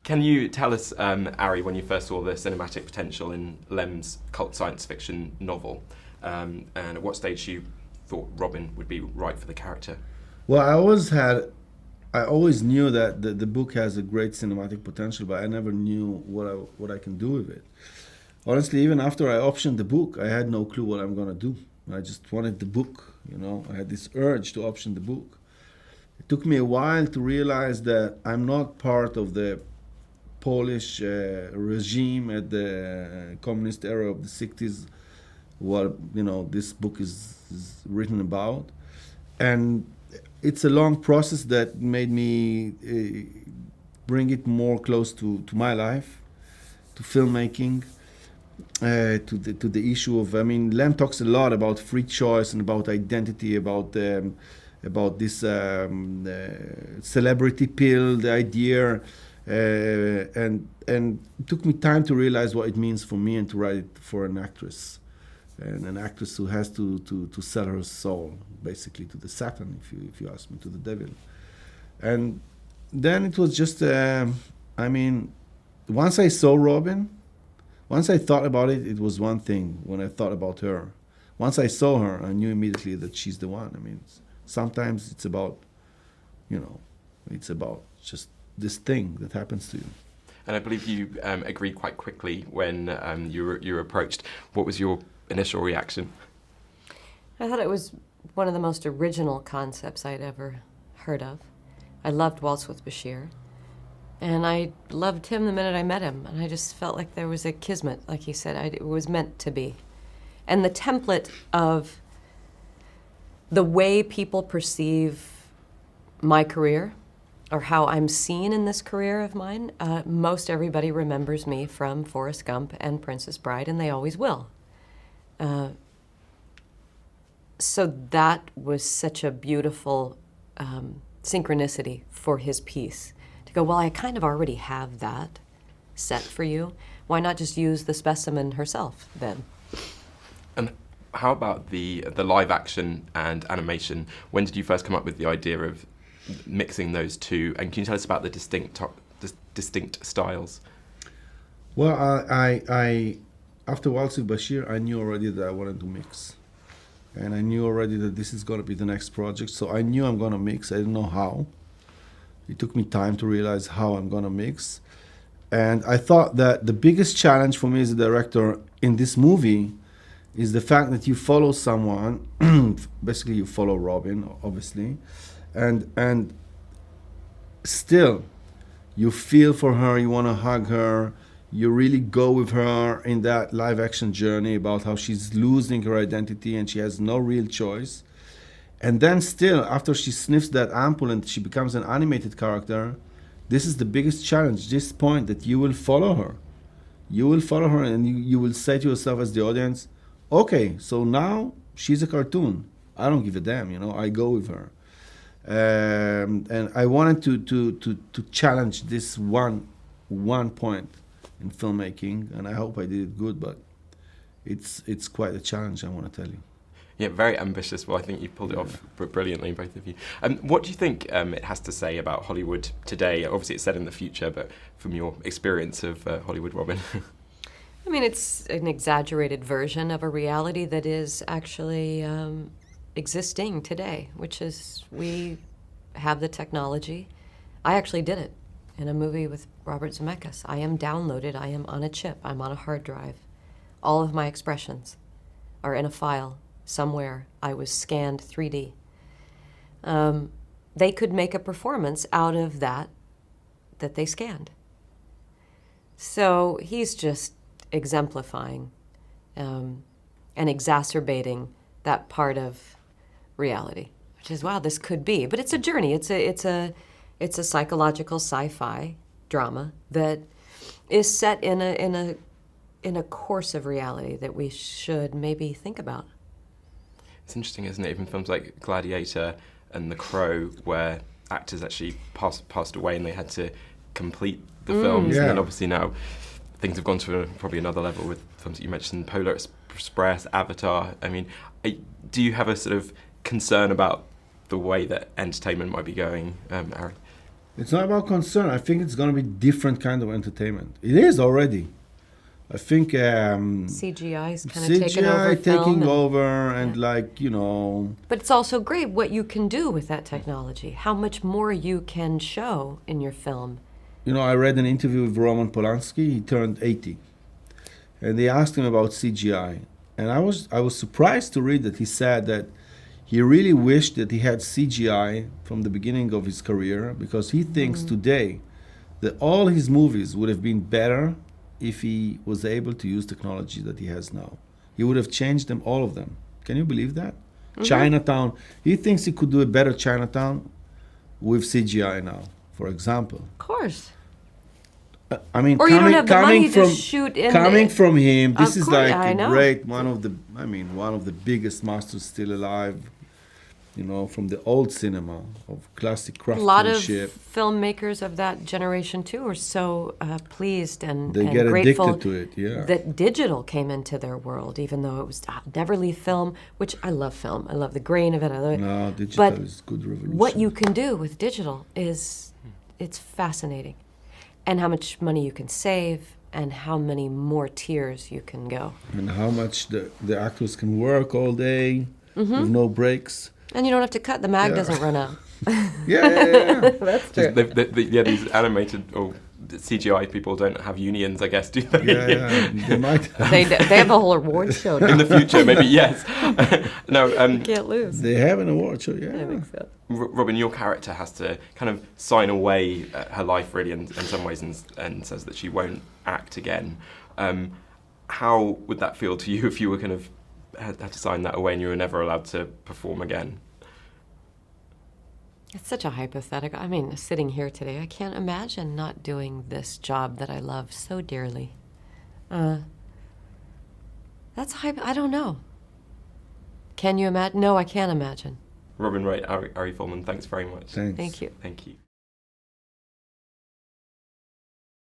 Can you tell us, Ari, when you first saw the cinematic potential in Lem's cult science fiction novel, and at what stage you thought Robin would be right for the character? Well, I always knew that the book has a great cinematic potential, but I never knew what I can do with it. Honestly, even after I optioned the book, I had no clue what I'm gonna do. I just wanted the book, you know. I had this urge to option the book. It took me a while to realize that I'm not part of the Polish regime at the communist era of the 60s, what this book is written about, and it's a long process that made me bring it more close to my life, to filmmaking, to the issue of. I mean, Lem talks a lot about free choice and about identity, about this celebrity pill, the idea, and it took me time to realize what it means for me and to write it for an actress, and an actress who has to sell her soul basically to the Satan, if you ask me, to the devil. And then it was just, I mean, once I saw Robin, once I thought about it, it was one thing when I thought about her. Once I saw her, I knew immediately that she's the one. I mean, sometimes it's about, it's about just this thing that happens to you. And I believe you agreed quite quickly when you were approached. What was your initial reaction? I thought it was one of the most original concepts I'd ever heard of. I loved Waltz with Bashir, and I loved him the minute I met him, and I just felt like there was a kismet, like he said. It was meant to be. And the template of the way people perceive my career, or how I'm seen in this career of mine, most everybody remembers me from Forrest Gump and Princess Bride, and they always will. So that was such a beautiful synchronicity for his piece. To go, well, I kind of already have that set for you. Why not just use the specimen herself then? And how about the live action and animation? When did you first come up with the idea of mixing those two? And can you tell us about the distinct styles? Well, I after Waltz with Bashir, I knew already that I wanted to mix. And I knew already that this is going to be the next project. So I knew I'm going to mix. I didn't know how. It took me time to realize how I'm going to mix. And I thought that the biggest challenge for me as a director in this movie is the fact that you follow someone, basically you follow Robin, obviously, and still you feel for her, you want to hug her, you really go with her in that live action journey about how she's losing her identity and she has no real choice. And then still, after she sniffs that ampoule and she becomes an animated character, this is the biggest challenge, this point that you will follow her. You will follow her and you will say to yourself as the audience, okay, so now she's a cartoon. I don't give a damn, I go with her. And I wanted to challenge this one point in filmmaking, and I hope I did it good, but it's quite a challenge, I want to tell you. Yeah, very ambitious. Well, I think you pulled it off brilliantly, both of you. What do you think it has to say about Hollywood today? Obviously, it's set in the future, but from your experience of Hollywood, Robin. I mean, it's an exaggerated version of a reality that is actually existing today, which is we have the technology. I actually did it in a movie with Robert Zemeckis. I am downloaded, I am on a chip, I'm on a hard drive. All of my expressions are in a file somewhere. I was scanned 3D. They could make a performance out of that they scanned. So he's just exemplifying and exacerbating that part of reality, which is, wow, this could be. But it's a journey. It's a psychological sci-fi drama that is set in a course of reality that we should maybe think about. It's interesting, isn't it? Even films like Gladiator and The Crow, where actors actually passed away and they had to complete the films. Yeah. And then obviously now things have gone to probably another level with films that you mentioned, Polar Express, Avatar. I mean, do you have a sort of concern about the way that entertainment might be going, Ari? It's not about concern. I think it's going to be different kind of entertainment. It is already. I think CGI is kind of taking over CGI film taking and- over, and yeah. like, you know, But it's also great what you can do with that technology, how much more you can show in your film. I read an interview with Roman Polanski. He turned 80, and they asked him about CGI, and I was surprised to read that he said that he really wished that he had CGI from the beginning of his career, because he thinks today that all his movies would have been better if he was able to use technology that he has now. He would have changed them, all of them. Can you believe that? Chinatown. He thinks he could do a better Chinatown with CGI now, for example. Of course. I mean, Or you don't have the money to from shoot in coming the- from him, this Of is course, like I a know. great one of the biggest masters still alive. From the old cinema of classic A lot of craftsmanship. filmmakers of that generation too are so pleased and They get grateful addicted to it, yeah. that digital came into their world, even though it was never leave film, which I love film. I love the grain of it. I love it. No, digital But is good revolution. what you can do with digital it's fascinating, and how much money you can save, and how many more tiers you can go. And how much the actors can work all day with no breaks. And you don't have to cut. The mag Yeah. doesn't run out. Yeah. That's Just these animated or CGI people don't have unions, I guess, do they? Yeah, they might. They have a whole award show now. In the future, maybe, yes. No, Can't lose. They have an award show, yeah. I think so. Robin, your character has to kind of sign away her life, really, in some ways, and says that she won't act again. How would that feel to you if you were kind of had to sign that away and you were never allowed to perform again? It's such a hypothetical. I mean, sitting here today, I can't imagine not doing this job that I love so dearly. I don't know. Can you imagine? No, I can't imagine. Robin Wright, Ari Folman, thanks very much. Thanks. Thank you. Thank you.